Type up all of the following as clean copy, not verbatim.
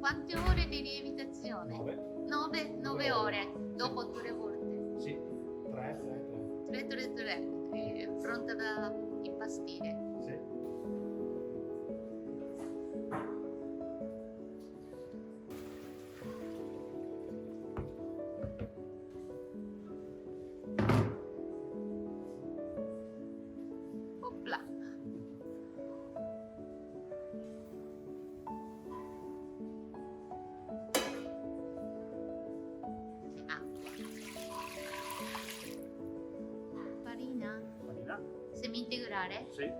quante ore di lievitazione? 9 ore dopo 3 volte. Sì, 3. 3. È pronta da impastire. Sì. Opla. Farina Farina? semi-integrale? Sì.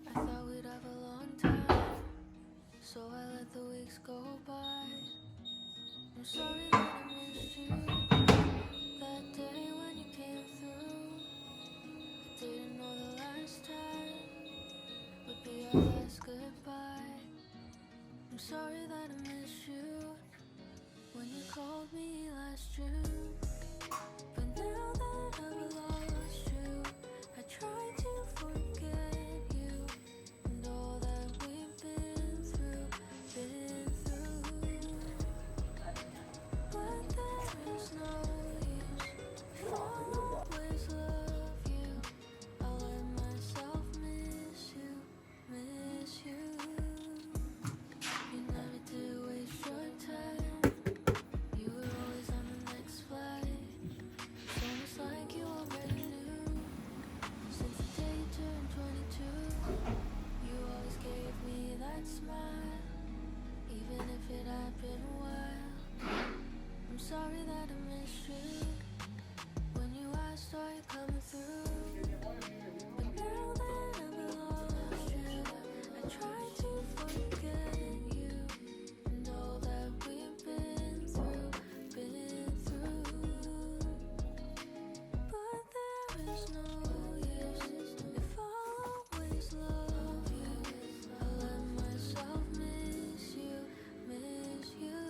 I thought we'd have a long time, so I let the weeks go by. I'm sorry that I missed you that day when you came through. I didn't know the last time would be our last goodbye. I'm sorry that I missed you when you called me last June. But now that I've lost you, I try to forget you and all that we've been through. But there is no use if I'll always love you. I'll let myself miss you, miss you. You never did waste your time. You were always on the next flight. It's almost like you already knew. Since the day you turned 22, you always gave me that smile, even if it had been a while. I'm sorry that I missed you when you asked, are you coming through? But now that I've lost you, I try to forget you and all that we've been through. But there is no use if I'll always love you. I'll let myself miss you, miss you.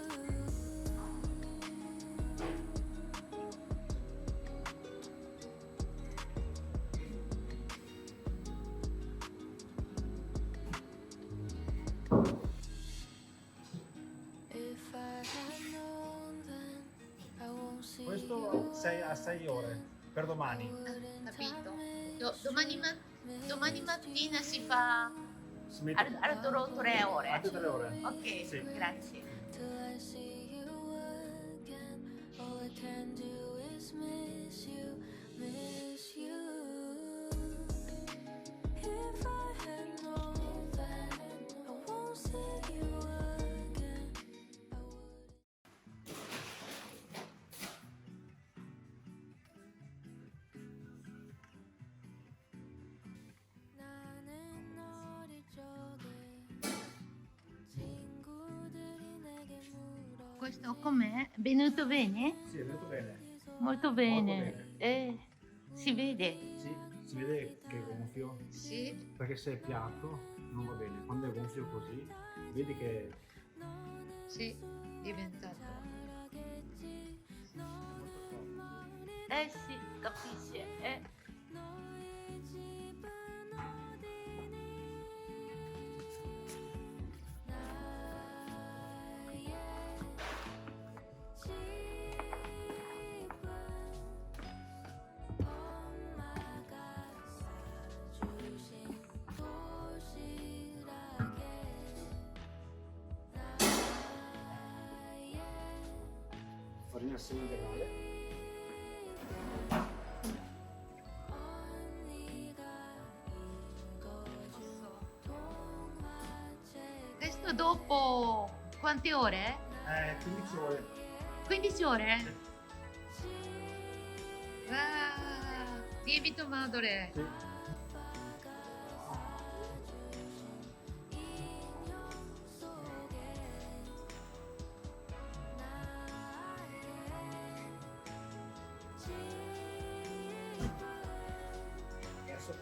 If I had known then, I won't see Questo 6 a 6 ore per domani. Capito? Domani mattina si fa Si mette altro 3 ore. altre 3 ore. Ok, Sì. grazie. till I see you again. All I can do is miss you, miss you. If I had known then, I won't see you again. I would. 나는 어릴 적에 친구들이 내게 물어. Questo com'è? Venuto bene? Sì, è venuto bene. Molto bene. Si vede? Sì, si vede che è gonfio. Sì. Perché se è piatto non va bene. Quando è gonfio così, vedi che Sì, diventato. Sì, capisci. 너의 집은 어디니? 나의 집은 엄마가 사주신 도시락에 나의 farina semi-integrale. Questo dopo quante ore? 15 ore. 15 ore? Sì. Lievito madre. Sì. forse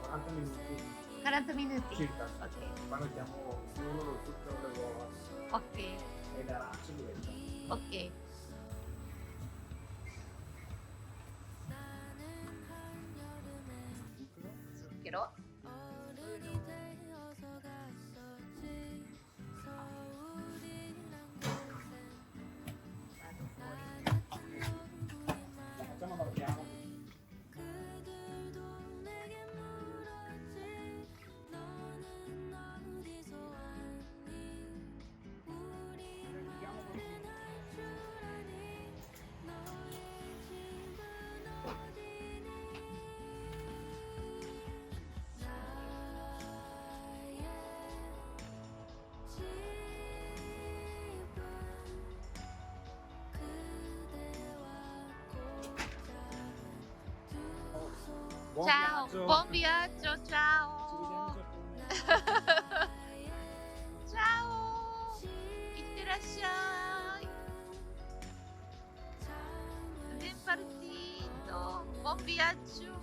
40 minuti 40 minuti. circa. Ok. Qua mettiamo solo tutte le uova Ok. e le arance diventa. Ok. zucchero. Vado fuori. La facciamo dal piano. Buon Ciao, viaggio. buon viaggio, Ci ciao. vediamo in Giappone. ciao. Itterasciai. Ben partito. Buon viaggio.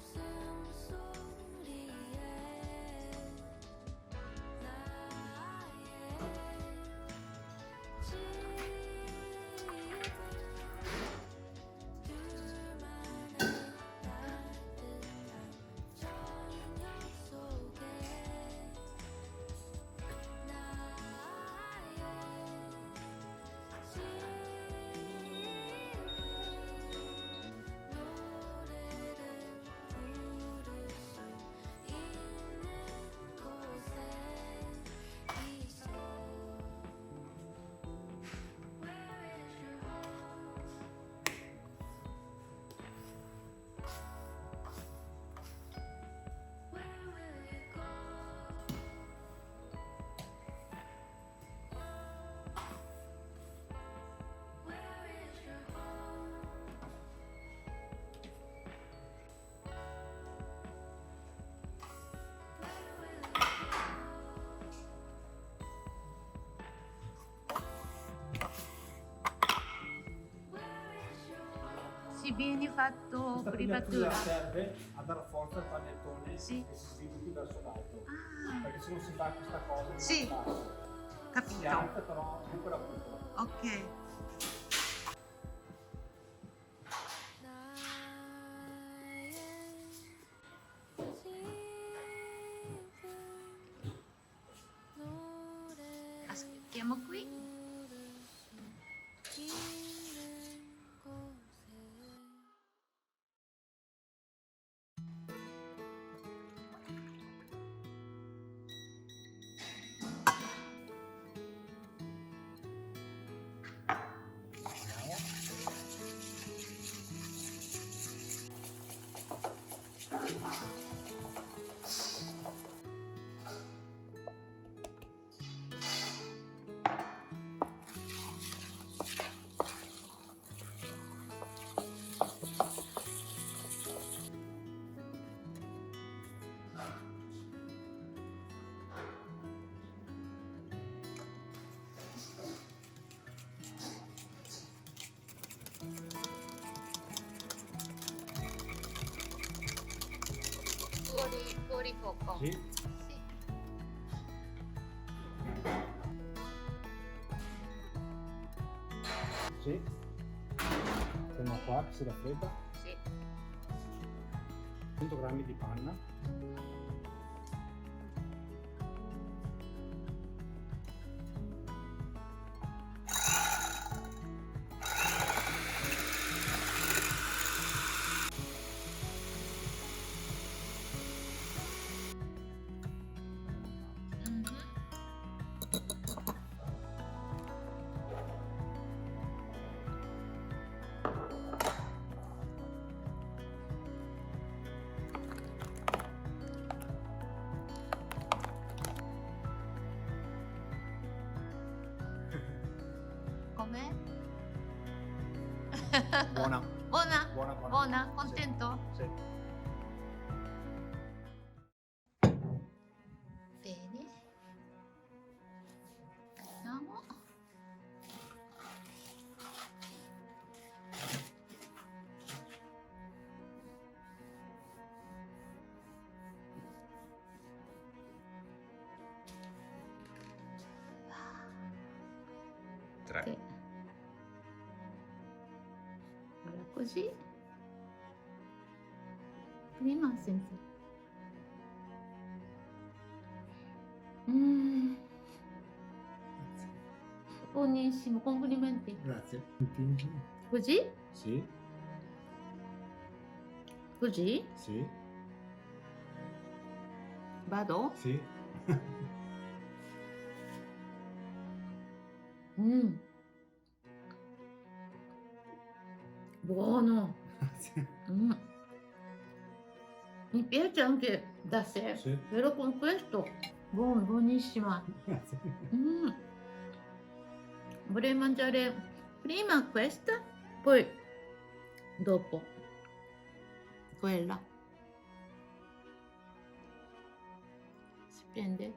Sì, viene fatto Questa privatura. pigliatura serve a dare forza al panettone Sì. che si sviluppi verso l'alto. Ah, Perché se non si fa questa cosa non Sì. passa. Si capito. alza però recupera tutto. Ok. Aspettiamo qui. Fuori fuoco. Sì. Sì. Sì. Siamo qua che si raffredda. Sì. 100 grammi di panna. Mhm. Com'è? Buona. Buona? Buona, buona. Buona? Sì. Contento? Sì. Bene. Vediamo. così. Prima senza. Mm, buonissimo, complimenti. Grazie. Così? Sì, Così? sì, Vado? sì. Mm, buono. Grazie. Mm. Mi piace anche da sé, Sì. però con questo, buonissima. Grazie. Mm. Vorrei mangiare prima questa, poi dopo quella. Si prende?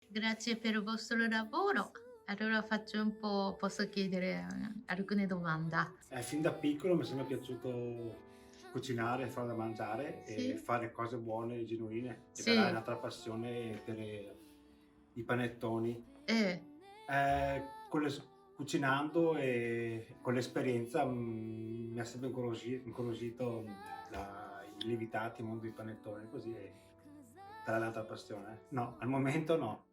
Grazie per il vostro lavoro. Allora faccio un po', posso chiedere alcune domande. Fin da piccolo mi è sempre piaciuto cucinare, fare da mangiare Sì. e fare cose buone e genuine. E Sì. per un'altra passione per i panettoni. Eh, Cucinando e con l'esperienza mi ha sempre incuriosito i lievitati, il mondo dei panettoni, così è tra l'altra passione. No, al momento no.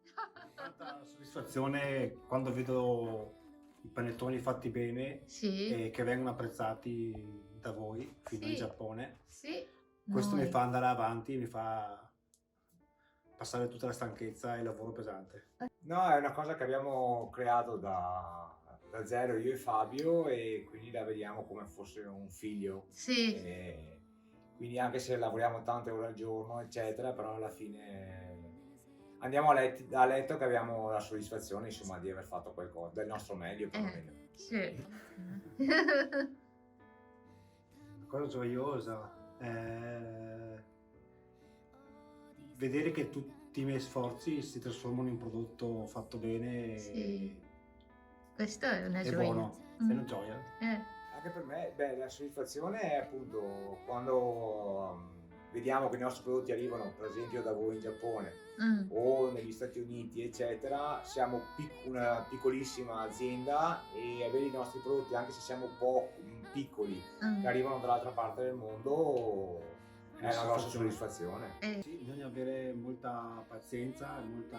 Tanta soddisfazione quando vedo i panettoni fatti bene sì, e che vengono apprezzati da voi fino in sì, Giappone. sì. Questo Noi. mi fa andare avanti, mi fa passare tutta la stanchezza e il lavoro pesante. No, è una cosa che abbiamo creato da zero io e Fabio e quindi la vediamo come fosse un figlio. Sì, E quindi anche se lavoriamo tante ore al giorno, eccetera, però alla fine andiamo a letto che abbiamo la soddisfazione, insomma, di aver fatto qualcosa, del nostro meglio perlomeno. sì. La cosa gioiosa è vedere che tutti i miei sforzi si trasformano in un prodotto fatto bene Sì. Questo è una e gioia. buono, è una gioia. Anche per me, beh, la soddisfazione è appunto quando vediamo che i nostri prodotti arrivano, per esempio, da voi in Giappone o negli Stati Uniti, eccetera. Siamo una piccolissima azienda e avere i nostri prodotti, anche se siamo piccoli, che arrivano dall'altra parte del mondo, è una grossa soddisfazione. Sì, bisogna avere molta pazienza e molta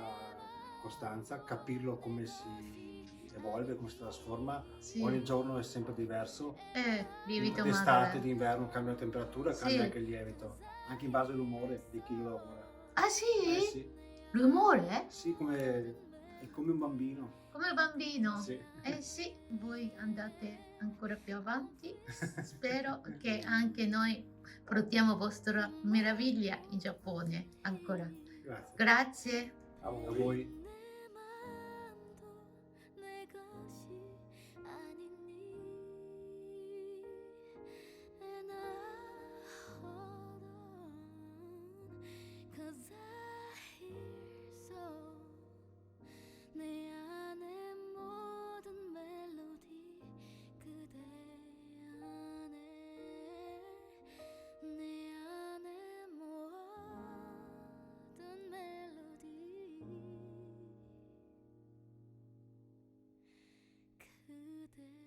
costanza, capirlo come si evolve, come si trasforma. Sì. Ogni giorno è sempre diverso. Lievito D'estate, madre. d'inverno cambia la temperatura, Sì. cambia anche il lievito, anche in base all'umore di chi lo lavora. Ah sì? Sì. L'umore? Sì, è come un bambino. Come il bambino? Sì. Sì, voi andate ancora più avanti. Spero che anche noi portiamo vostra meraviglia in Giappone ancora. Grazie. Grazie. A A voi. voi. 내 것이 아니니 And I hold on Cause I hear so 내 안에 모든 멜로디 그대 안에 내 안에 모든 멜로디 그대